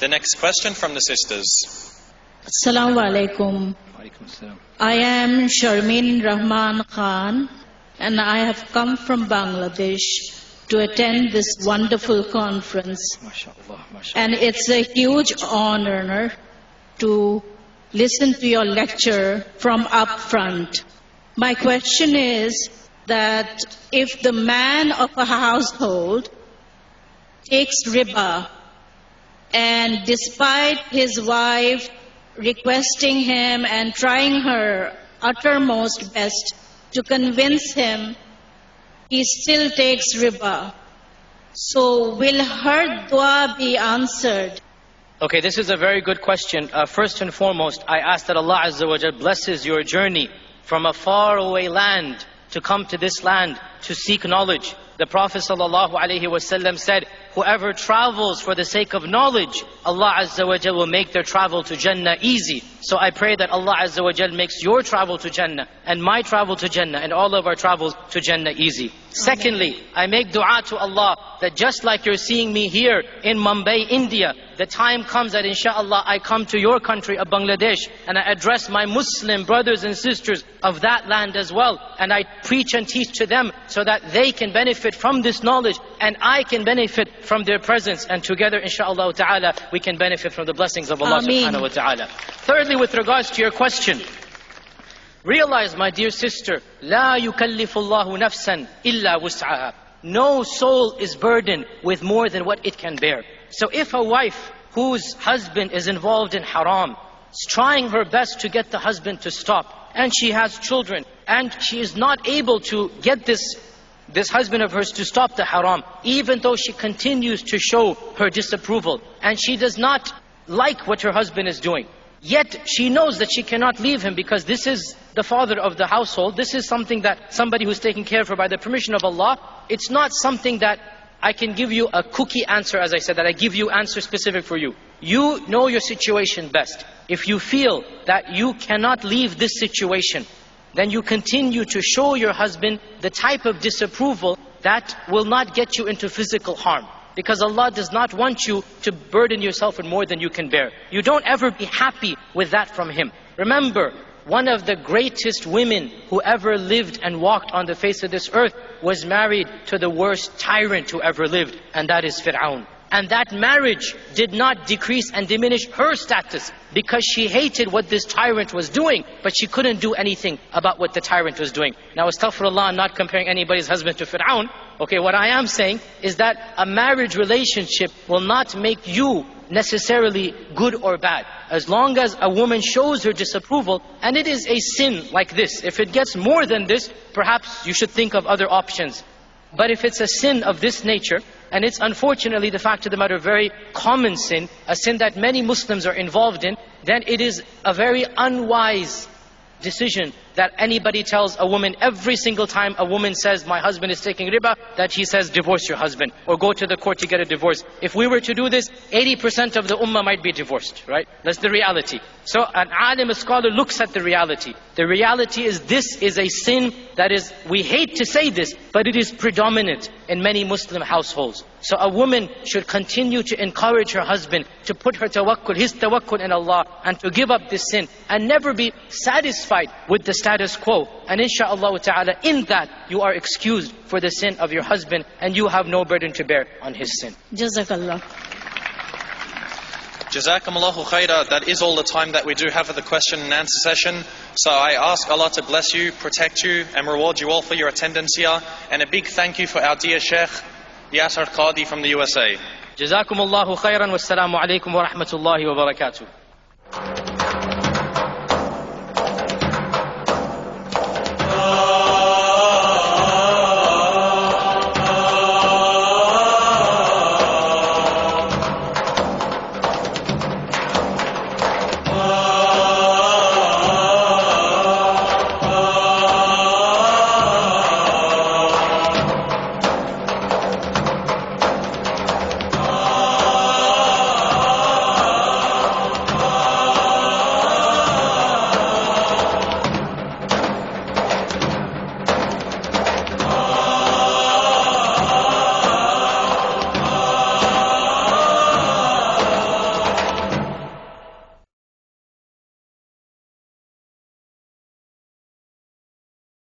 The next question from the sisters. Assalamu alaikum. I am Sharmeen Rahman Khan, and I have come from Bangladesh to attend this wonderful conference. And it's a huge honor to listen to your lecture from up front. My question is that if the man of a household takes riba, and despite his wife requesting him and trying her uttermost best to convince him, he still takes riba, so will her dua be answered? Okay, this is a very good question. First and foremost, I ask that Allah Azza wa Jal blesses your journey from a faraway land to come to this land to seek knowledge. The Prophet ﷺ said, whoever travels for the sake of knowledge, Allah Azza wa Jal will make their travel to Jannah easy. So I pray that Allah Azza wa Jal makes your travel to Jannah and my travel to Jannah and all of our travels to Jannah easy. Secondly, I make dua to Allah that just like you're seeing me here in Mumbai, India, the time comes that inshallah I come to your country of Bangladesh and I address my Muslim brothers and sisters of that land as well, and I preach and teach to them so that they can benefit from this knowledge and I can benefit from their presence, and together inshallah ta'ala we can benefit from the blessings of Allah subhanahu wa ta'ala. Thirdly, with regards to your question, realize, my dear sister, لا يكلف الله نفسا إلا وسعها. No soul is burdened with more than what it can bear. So if a wife whose husband is involved in haram is trying her best to get the husband to stop, and she has children, and she is not able to get this husband of hers to stop the haram, even though she continues to show her disapproval, and she does not like what her husband is doing, yet she knows that she cannot leave him because this is the father of the household, this is something that somebody who's taken care of her by the permission of Allah. It's not something that I can give you a cookie answer, as I said, that I give you answer specific for you. You know your situation best. If you feel that you cannot leave this situation, then you continue to show your husband the type of disapproval that will not get you into physical harm. Because Allah does not want you to burden yourself with more than you can bear. You don't ever be happy with that from him. Remember, one of the greatest women who ever lived and walked on the face of this earth was married to the worst tyrant who ever lived, and that is Fir'aun. And that marriage did not decrease and diminish her status because she hated what this tyrant was doing, but she couldn't do anything about what the tyrant was doing. Now, astaghfirullah, I'm not comparing anybody's husband to Fir'aun. Okay, what I am saying is that a marriage relationship will not make you necessarily good or bad. As long as a woman shows her disapproval, and it is a sin like this. If it gets more than this, perhaps you should think of other options. But if it's a sin of this nature, and it's unfortunately the fact of the matter, a very common sin, a sin that many Muslims are involved in, then it is a very unwise decision that anybody tells a woman every single time a woman says, my husband is taking riba, that he says, divorce your husband, or go to the court to get a divorce. If we were to do this, 80% of the ummah might be divorced, right? That's the reality. So an alim, a scholar, looks at the reality. The reality is this is a sin that is, we hate to say this, but it is predominant in many Muslim households. So a woman should continue to encourage her husband to put her tawakkul, his tawakkul in Allah, and to give up this sin, and never be satisfied with the status quo. And insha'Allah ta'ala, in that you are excused for the sin of your husband, and you have no burden to bear on his sin. Jazakallah. Jazakumullahu khaira. That is all the time that we do have for the question and answer session. So I ask Allah to bless you, protect you, and reward you all for your attendance here. And a big thank you for our dear Sheikh Yasir Qadi from the USA. Jazakumullahu khairan, wassalamu alaikum wa rahmatullahi wa barakatuh.